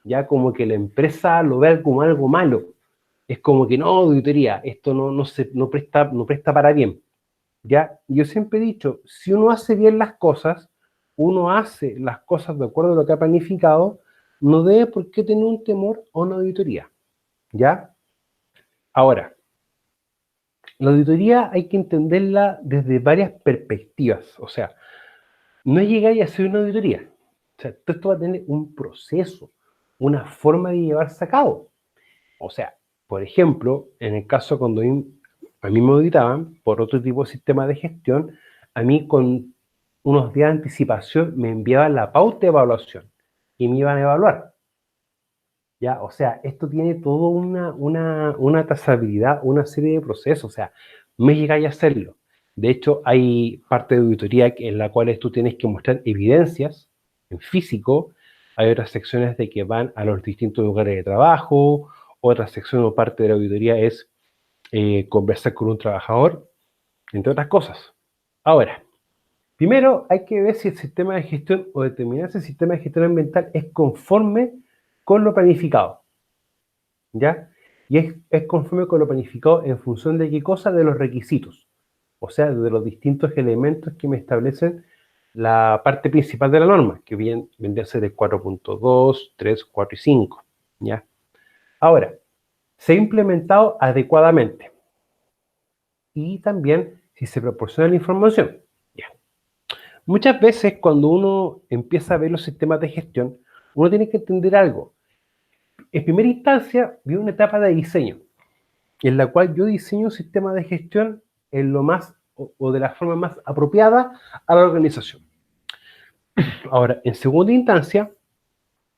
ya como que la empresa lo ve como algo malo. Es como que no, auditoría, esto no presta para bien. ¿Ya? Yo siempre he dicho, si uno hace bien las cosas, uno hace las cosas de acuerdo a lo que ha planificado, no debe por qué tener un temor a una auditoría, ¿ya? Ahora, la auditoría hay que entenderla desde varias perspectivas, o sea, no es llegar y hacer una auditoría, o sea, todo esto va a tener un proceso, una forma de llevarse a cabo. O sea, por ejemplo, en el caso cuando a mí me auditaban por otro tipo de sistema de gestión, a mí con unos días de anticipación me enviaban la pauta de evaluación y me iban a evaluar. ¿Ya? O sea, esto tiene toda una trazabilidad, una serie de procesos. O sea, no es llegar y hacerlo. De hecho, hay parte de auditoría en la cual tú tienes que mostrar evidencias en físico. Hay otras secciones de que van a los distintos lugares de trabajo. Otra sección o parte de la auditoría es conversar con un trabajador, entre otras cosas. Ahora, primero hay que ver si el sistema de gestión o determinar si el sistema de gestión ambiental es conforme con lo planificado, ¿ya? Y es conforme con lo planificado en función de qué cosa, de los requisitos, o sea, de los distintos elementos que me establecen la parte principal de la norma, que vendría a ser el 4.2, 3, 4 y 5, ¿ya? Ahora, se ha implementado adecuadamente. y también si se proporciona la información. Ya. Muchas veces cuando uno empieza a ver los sistemas de gestión, uno tiene que entender algo. En primera instancia, viene una etapa de diseño, en la cual yo diseño un sistema de gestión en lo más o de la forma más apropiada a la organización. Ahora, en segunda instancia,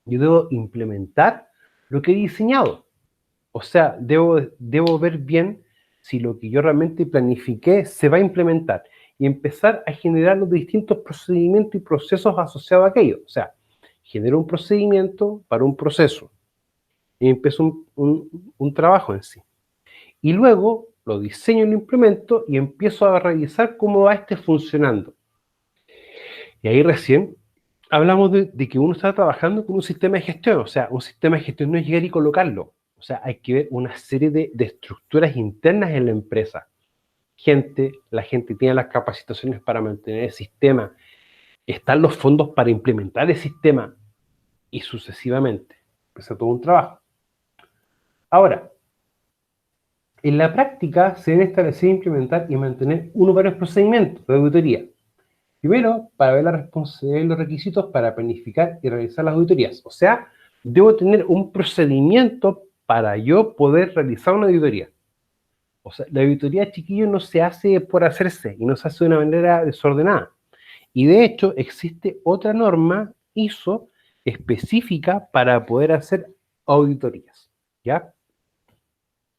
yo debo implementar lo que he diseñado. O sea, debo ver bien si lo que yo realmente planifiqué se va a implementar y empezar a generar los distintos procedimientos y procesos asociados a aquello. O sea, genero un procedimiento para un proceso y empiezo un trabajo en sí. Y luego lo diseño y lo implemento y empiezo a revisar cómo va funcionando. Y ahí recién hablamos de que uno está trabajando con un sistema de gestión. O sea, un sistema de gestión no es llegar y colocarlo. O sea, hay que ver una serie de estructuras internas en la empresa. La gente tiene las capacitaciones para mantener el sistema, están los fondos para implementar el sistema y sucesivamente. Empieza todo un trabajo. Ahora, en la práctica se deben establecer, implementar y mantener varios procedimientos de auditoría. Primero, para ver la responsabilidad y los requisitos para planificar y realizar las auditorías. O sea, debo tener un procedimiento para yo poder realizar una auditoría. O sea, la auditoría, chiquillos, no se hace por hacerse y no se hace de una manera desordenada. Y de hecho, existe otra norma ISO específica para poder hacer auditorías. ¿Ya?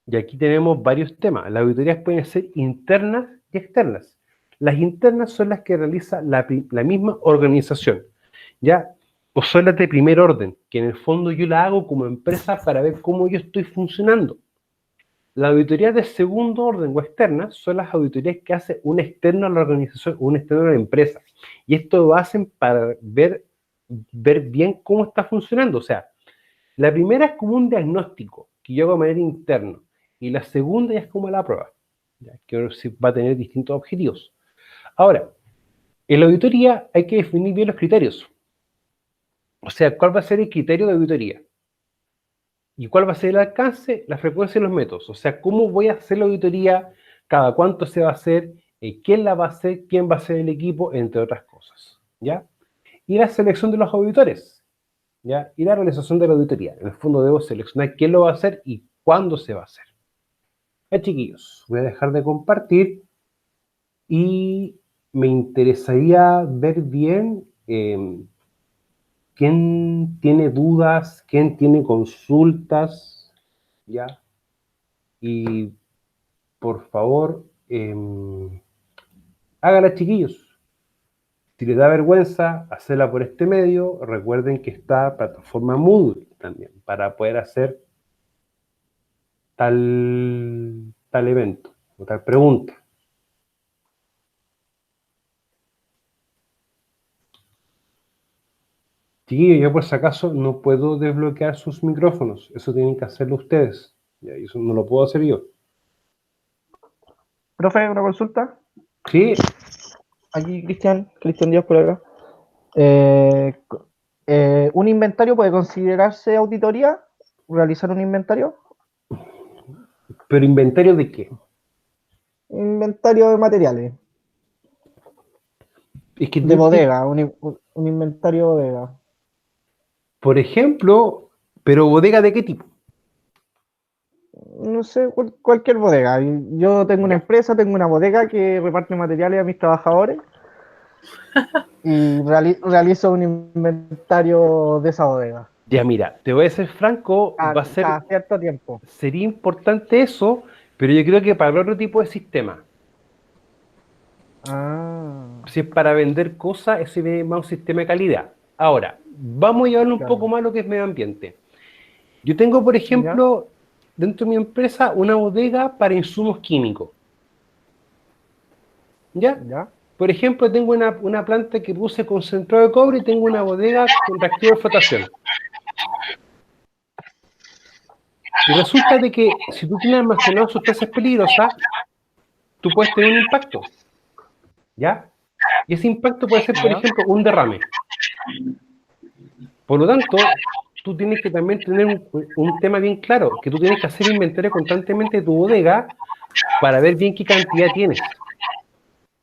Y aquí tenemos varios temas. Las auditorías pueden ser internas y externas. Las internas son las que realiza la misma organización, ¿ya? O son las de primer orden, que en el fondo yo la hago como empresa para ver cómo yo estoy funcionando. Las auditorías de segundo orden o externas son las auditorías que hace un externo a la organización, un externo a la empresa. Y esto lo hacen para ver bien cómo está funcionando. O sea, la primera es como un diagnóstico que yo hago de manera interna. Y la segunda ya es como la prueba, ¿ya? Que va a tener distintos objetivos. Ahora, en la auditoría hay que definir bien los criterios. O sea, ¿cuál va a ser el criterio de auditoría? ¿Y cuál va a ser el alcance, la frecuencia y los métodos? O sea, ¿cómo voy a hacer la auditoría? ¿Cada cuánto se va a hacer? ¿Quién la va a hacer? ¿Quién va a ser el equipo? Entre otras cosas, ¿ya? Y la selección de los auditores, ¿ya? Y la realización de la auditoría. En el fondo debo seleccionar quién lo va a hacer y cuándo se va a hacer. Chiquillos, voy a dejar de compartir y me interesaría ver bien quién tiene dudas, quién tiene consultas, ¿ya? Y por favor, háganla, chiquillos. Si les da vergüenza hacerla por este medio, recuerden que está plataforma Moodle también para poder hacer tal evento o tal pregunta. Chiquillos, yo por si acaso no puedo desbloquear sus micrófonos. Eso tienen que hacerlo ustedes. ¿Ya? Eso no lo puedo hacer yo. Profe, una consulta. Sí. Aquí Cristian Díaz por acá. ¿Un inventario puede considerarse auditoría? ¿Realizar un inventario? ¿Pero inventario de qué? Inventario de materiales. Es que De bodega, un inventario de bodega. Por ejemplo, ¿pero bodega de qué tipo? No sé, cualquier bodega. Yo tengo una empresa, tengo una bodega que reparte materiales a mis trabajadores y realizo un inventario de esa bodega. Ya, mira, te voy a ser franco, Cada cierto tiempo. sería importante eso, pero yo creo que para otro tipo de sistema. Si es para vender cosas, ese es más un sistema de calidad. Ahora, vamos a llevarlo un poco más a lo que es medio ambiente. Yo tengo, por ejemplo, dentro de mi empresa, una bodega para insumos químicos. ¿Ya? Por ejemplo, tengo una planta que produce concentrado de cobre y tengo una bodega con reactivo de flotación. Y resulta de que si tú tienes almacenado sustancias peligrosas, tú puedes tener un impacto. ¿Ya? Y ese impacto puede ser, por ejemplo, un derrame. Por lo tanto, tú tienes que también tener un tema bien claro, que tú tienes que hacer inventario constantemente de tu bodega para ver bien qué cantidad tienes,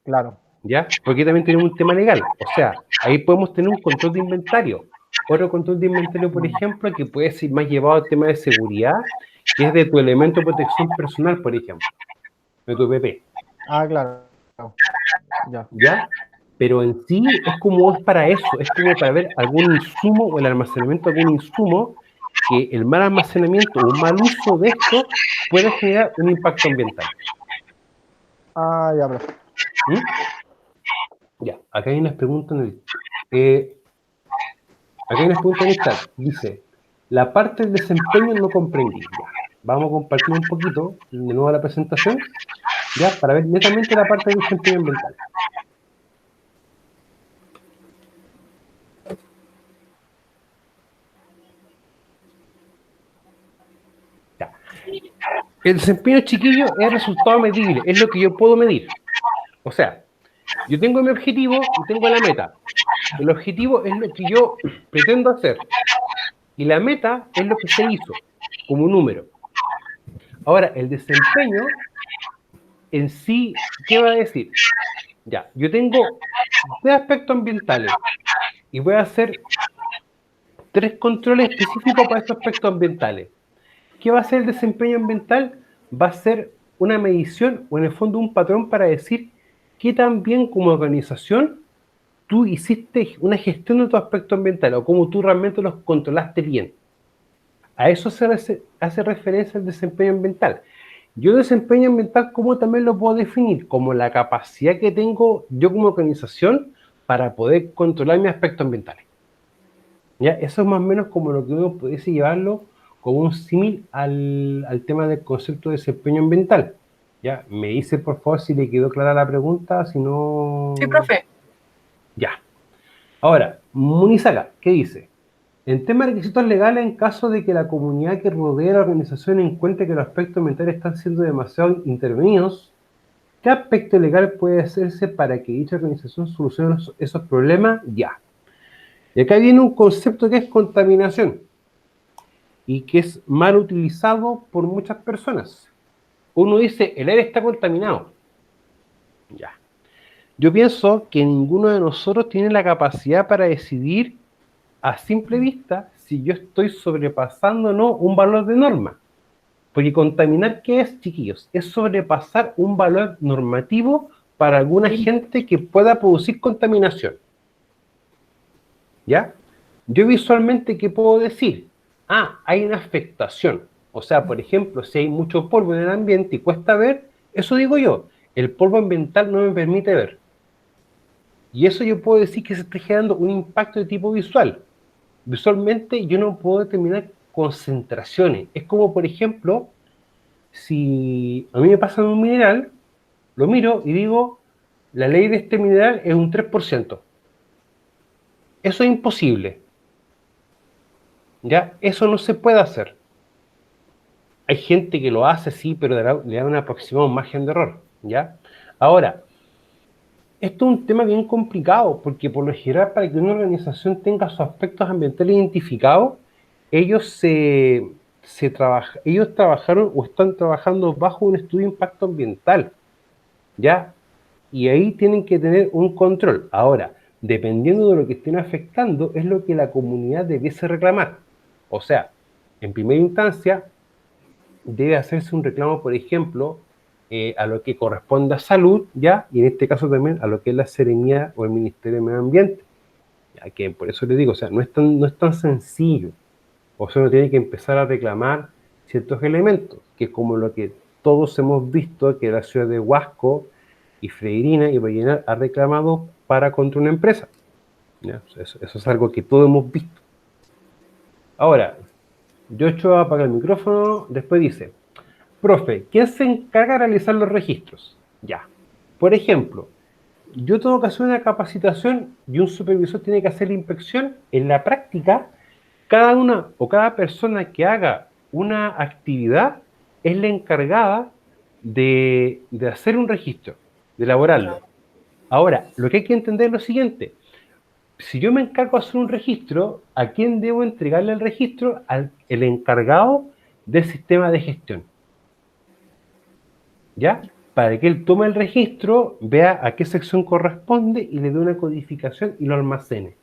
Claro. ¿ya? Porque también tenemos un tema legal, o sea, ahí podemos tener un control de inventario. Otro control de inventario, por ejemplo, que puede ser más llevado al tema de seguridad, que es de tu elemento de protección personal, por ejemplo, de tu PP, Ah, claro. Ya. ¿ya? Pero en sí es como es para eso, es como para ver algún insumo o el almacenamiento de algún insumo que el mal almacenamiento o un mal uso de esto puede generar un impacto ambiental. Ah, ya, profe. ¿Mm? Ya, acá hay unas preguntas eh, acá hay unas preguntas en el chat. Dice, la parte del desempeño no comprendí. Ya, vamos a compartir un poquito de nuevo la presentación, ya, para ver netamente la parte del desempeño ambiental. Ya. El desempeño, chiquillo, es resultado medible, es lo que yo puedo medir. O sea, yo tengo mi objetivo y tengo la meta. El objetivo es lo que yo pretendo hacer y la meta es lo que se hizo como número. Ahora, el desempeño en sí, ¿qué va a decir? Ya, yo tengo tres aspectos ambientales y voy a hacer tres controles específicos para estos aspectos ambientales. ¿Qué va a ser el desempeño ambiental? Va a ser una medición o en el fondo un patrón para decir qué tan bien como organización tú hiciste una gestión de tu aspecto ambiental o cómo tú realmente los controlaste bien. A eso se hace referencia el desempeño ambiental. Yo desempeño ambiental, ¿cómo también lo puedo definir? Como la capacidad que tengo yo como organización para poder controlar mis aspectos ambientales. ¿Ya? Eso es más o menos como lo que uno pudiese llevarlo como un símil al tema del concepto de desempeño ambiental. ¿Ya? Me dice, por favor, si le quedó clara la pregunta, si Sí, no... profe. Ya. Ahora, Munizaga, ¿qué dice? En temas de requisitos legales, en caso de que la comunidad que rodea a la organización encuentre que los aspectos ambientales están siendo demasiado intervenidos, ¿qué aspecto legal puede hacerse para que dicha organización solucione esos problemas? Ya. Y acá viene un concepto que es contaminación y que es mal utilizado por muchas personas. Uno dice, el aire está contaminado. Ya. Yo pienso que ninguno de nosotros tiene la capacidad para decidir a simple vista si yo estoy sobrepasando o no un valor de norma. Porque contaminar, ¿qué es, chiquillos? Es sobrepasar un valor normativo para alguna gente que pueda producir contaminación. ¿Ya? Yo visualmente, ¿qué puedo decir? Ah, hay una afectación. O sea, por ejemplo, si hay mucho polvo en el ambiente y cuesta ver, eso digo yo, el polvo ambiental no me permite ver. Y eso yo puedo decir que se está generando un impacto de tipo visual. Visualmente yo no puedo determinar concentraciones. Es como, por ejemplo, si a mí me pasa un mineral, lo miro y digo, la ley de este mineral es un 3%. Eso es imposible. ¿Ya? Eso no se puede hacer. Hay gente que lo hace, sí, pero le da un aproximado margen de error. ¿Ya? Ahora, esto es un tema bien complicado, porque por lo general, para que una organización tenga sus aspectos ambientales identificados, ellos trabajaron o están trabajando bajo un estudio de impacto ambiental, ¿ya? Y ahí tienen que tener un control. Ahora, dependiendo de lo que estén afectando, es lo que la comunidad debiese reclamar. O sea, en primera instancia, debe hacerse un reclamo, por ejemplo, a lo que corresponde a salud, ¿ya? Y en este caso también a lo que es la Seremía o el Ministerio de Medio Ambiente. Ya que por eso les digo, o sea, no es tan sencillo. O sea, uno tiene que empezar a reclamar ciertos elementos, que es como lo que todos hemos visto que la ciudad de Huasco y Freirina y Vallenar ha reclamado para contra una empresa. ¿Ya? Eso es algo que todos hemos visto. Ahora, Yocho apaga el micrófono, después dice, profe, ¿quién se encarga de realizar los registros? Ya. Por ejemplo, yo tengo que hacer una capacitación y un supervisor tiene que hacer la inspección. En la práctica, cada una o cada persona que haga una actividad es la encargada de hacer un registro, de elaborarlo. Ahora, lo que hay que entender es lo siguiente. si yo me encargo de hacer un registro, ¿a quién debo entregarle el registro? Al el encargado del sistema de gestión. ¿Ya? Para que él tome el registro, vea a qué sección corresponde y le dé una codificación y lo almacene.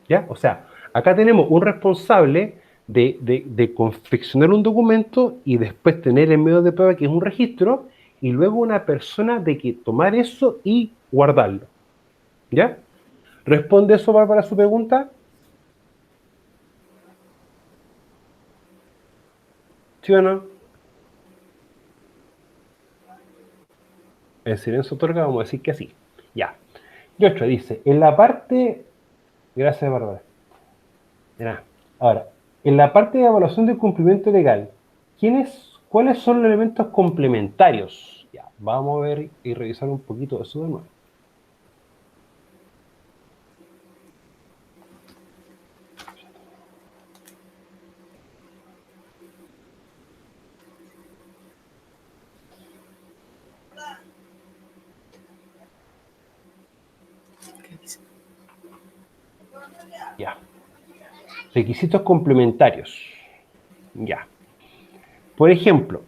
¿Ya? O sea, acá tenemos un responsable de confeccionar un documento y después tener el medio de prueba que es un registro y luego una persona de que tomar eso y guardarlo. ¿Ya? ¿Responde eso, Bárbara, a su pregunta? ¿Sí o no? El silencio otorga, vamos a decir que sí. Ya. Y otra dice, en la parte... Gracias, Bárbara. Ya. Ahora, en la parte de evaluación del cumplimiento legal, ¿cuáles son los elementos complementarios? Ya, vamos a ver y revisar un poquito eso de nuevo. Ya. Requisitos complementarios. Ya. Por ejemplo,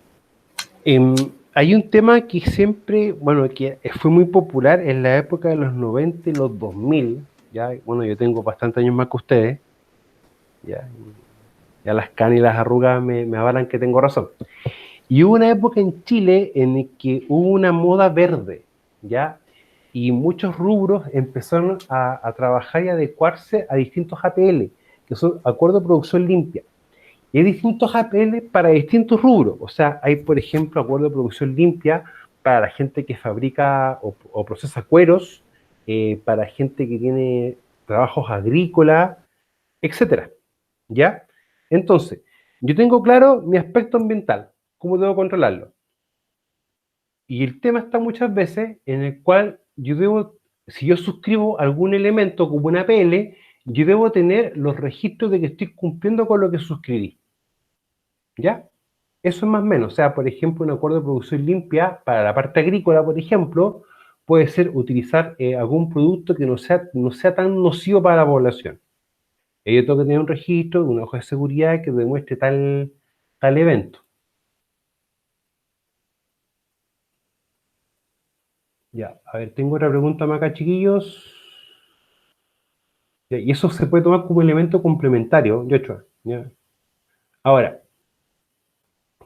hay un tema que siempre, bueno, que fue muy popular en la época de los 90 y los 2000. Ya, bueno, yo tengo bastantes años más que ustedes. Ya las canas y las arrugas me avalan que tengo razón. Y hubo una época en Chile en la que hubo una moda verde, ¿ya? Y muchos rubros empezaron a trabajar y adecuarse a distintos APL, que son Acuerdo de Producción Limpia. Y hay distintos APL para distintos rubros. O sea, hay, por ejemplo, Acuerdo de Producción Limpia para la gente que fabrica o procesa cueros, para gente que tiene trabajos agrícolas, etcétera. ¿Ya? Entonces, yo tengo claro mi aspecto ambiental, cómo debo controlarlo. Y el tema está muchas veces en el cual yo debo, si yo suscribo algún elemento como una PL, yo debo tener los registros de que estoy cumpliendo con lo que suscribí. ¿Ya? Eso es más o menos. O sea, por ejemplo, un acuerdo de producción limpia para la parte agrícola, por ejemplo, puede ser utilizar algún producto que no sea tan nocivo para la población. Yo tengo que tener un registro, una hoja de seguridad que demuestre tal evento. Ya, a ver, tengo otra pregunta más acá, chiquillos. Ya, y eso se puede tomar como elemento complementario, Joshua. Ya. Ahora,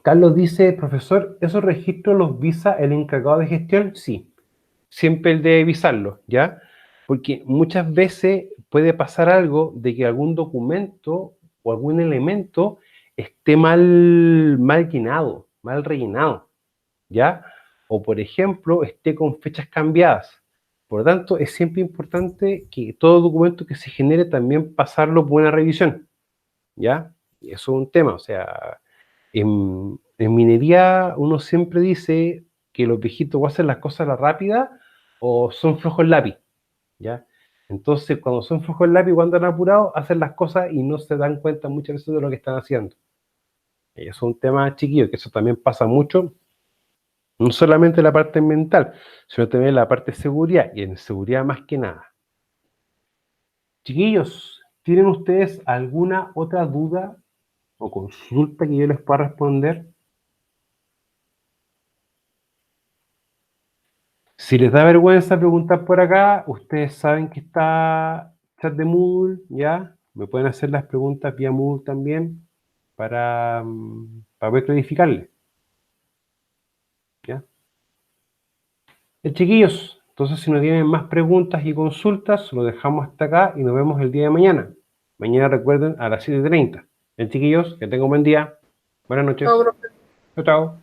Carlos dice, profesor, ¿esos registros los visa el encargado de gestión? Sí, siempre el de visarlos, ¿ya? Porque muchas veces puede pasar algo de que algún documento o algún elemento esté mal llenado, mal rellenado, ¿ya? O, por ejemplo, esté con fechas cambiadas. Por lo tanto, es siempre importante que todo documento que se genere también pasarlo por una revisión, ¿ya? Y eso es un tema, o sea, en minería uno siempre dice que los viejitos o hacen las cosas a la rápida o son flojos el lápiz, ¿ya? Entonces, cuando son flojos el lápiz, cuando han apurado, hacen las cosas y no se dan cuenta muchas veces de lo que están haciendo. Y eso es un tema chiquillo, que eso también pasa mucho, no solamente en la parte mental, sino también en la parte de seguridad, y en seguridad más que nada. Chiquillos, ¿tienen ustedes alguna otra duda o consulta que yo les pueda responder? Si les da vergüenza preguntar por acá, ustedes saben que está chat de Moodle, ¿ya? Me pueden hacer las preguntas vía Moodle también para poder clarificarles, ¿ya? Chiquillos, entonces si no tienen más preguntas y consultas, lo dejamos hasta acá y nos vemos el día de mañana. Mañana recuerden a las 7:30. Chiquillos, que tengan un buen día. Buenas noches. Chao, profe. Chao, chao.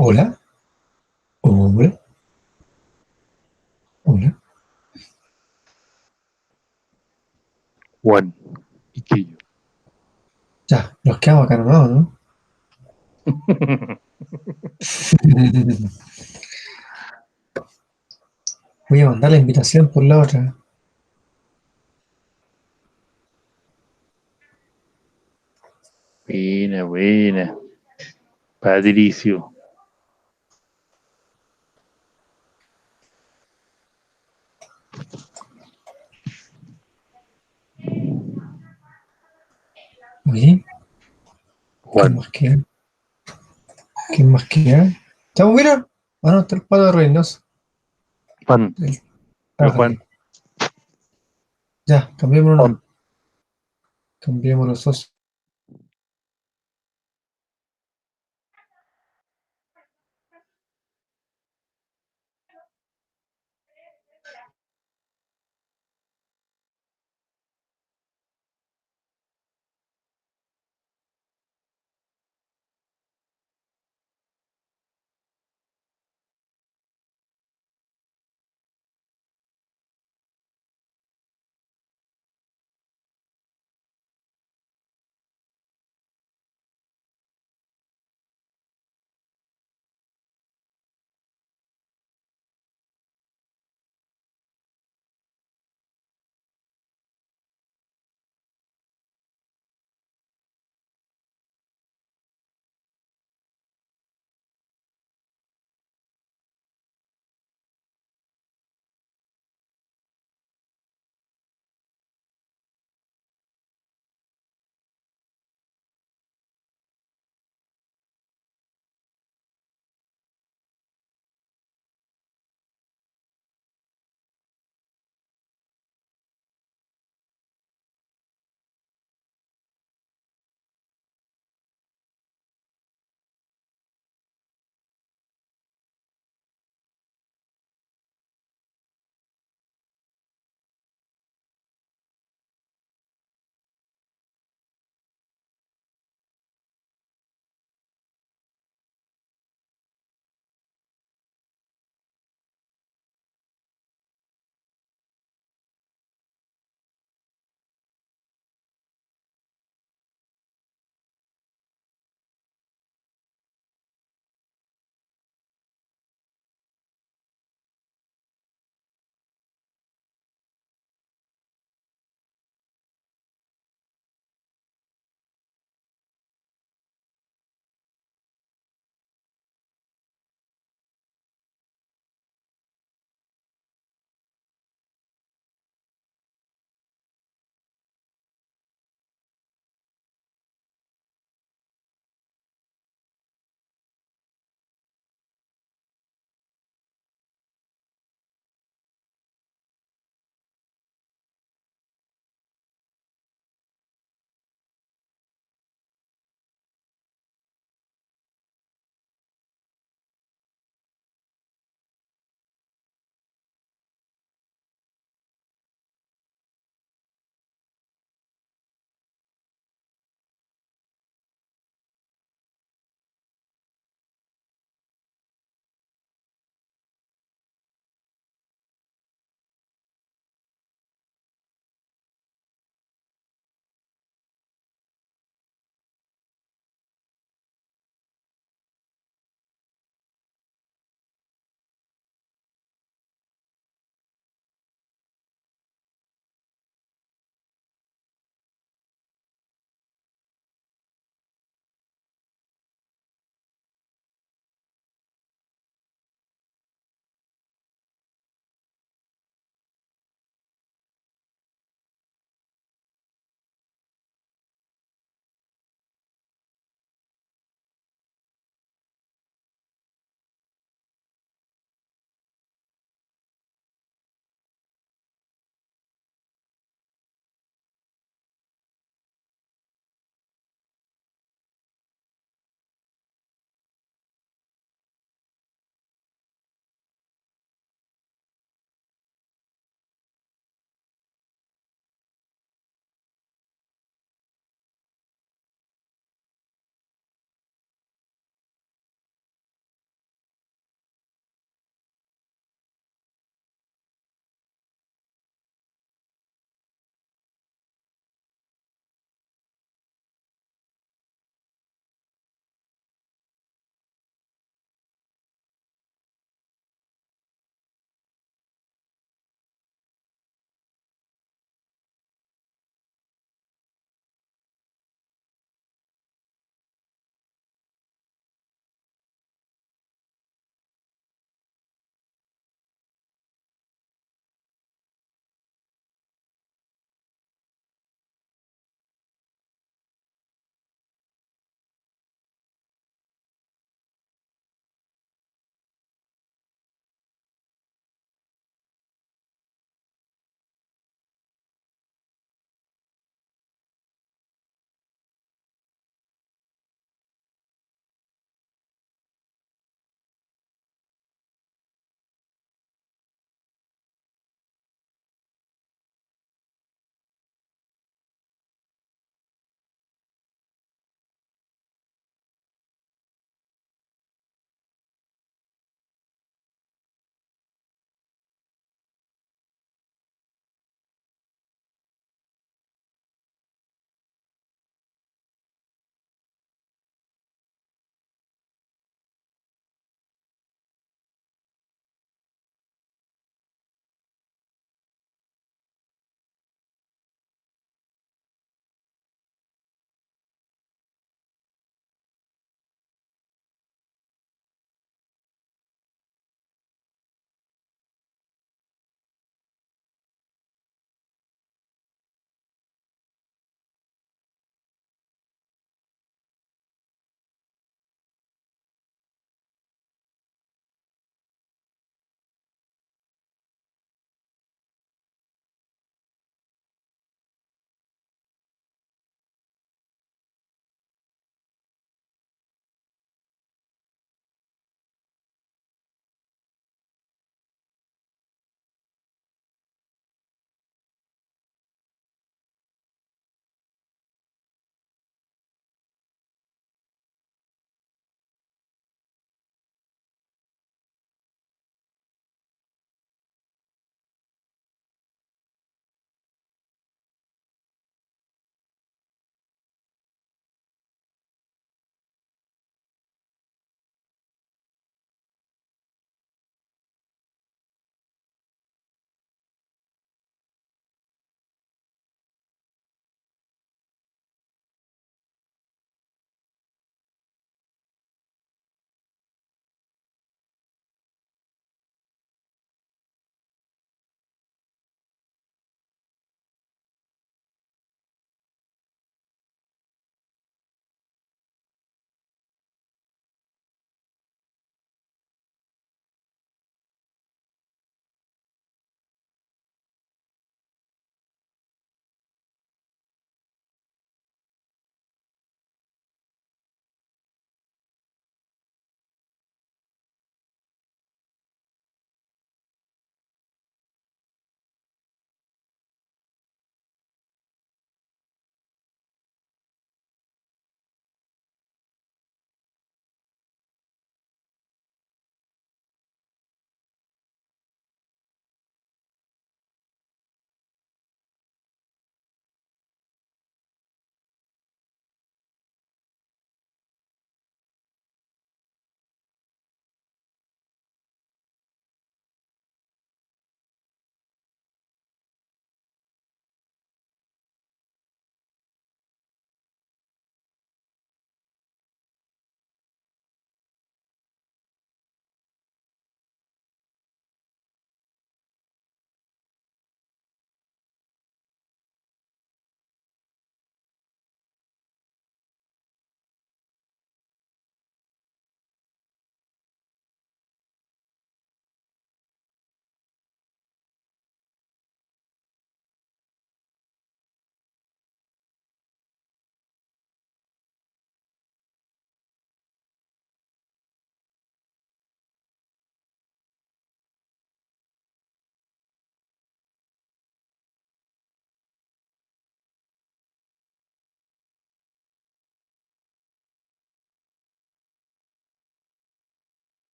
Hola, hola, hola. One. Ronquillo. Ya, nos quedamos acá nomás, ¿no? Voy a mandar la invitación por la otra. Buena, buena. Patricio. Oye, ¿quién Juan. más queda? ¿Quién más queda? ¿Estamos, mira? Ah, no, está el Pato de Reynoso. Juan. El- Yo, Juan. Ya, cambiémonos. Juan. Cambiemos los socios.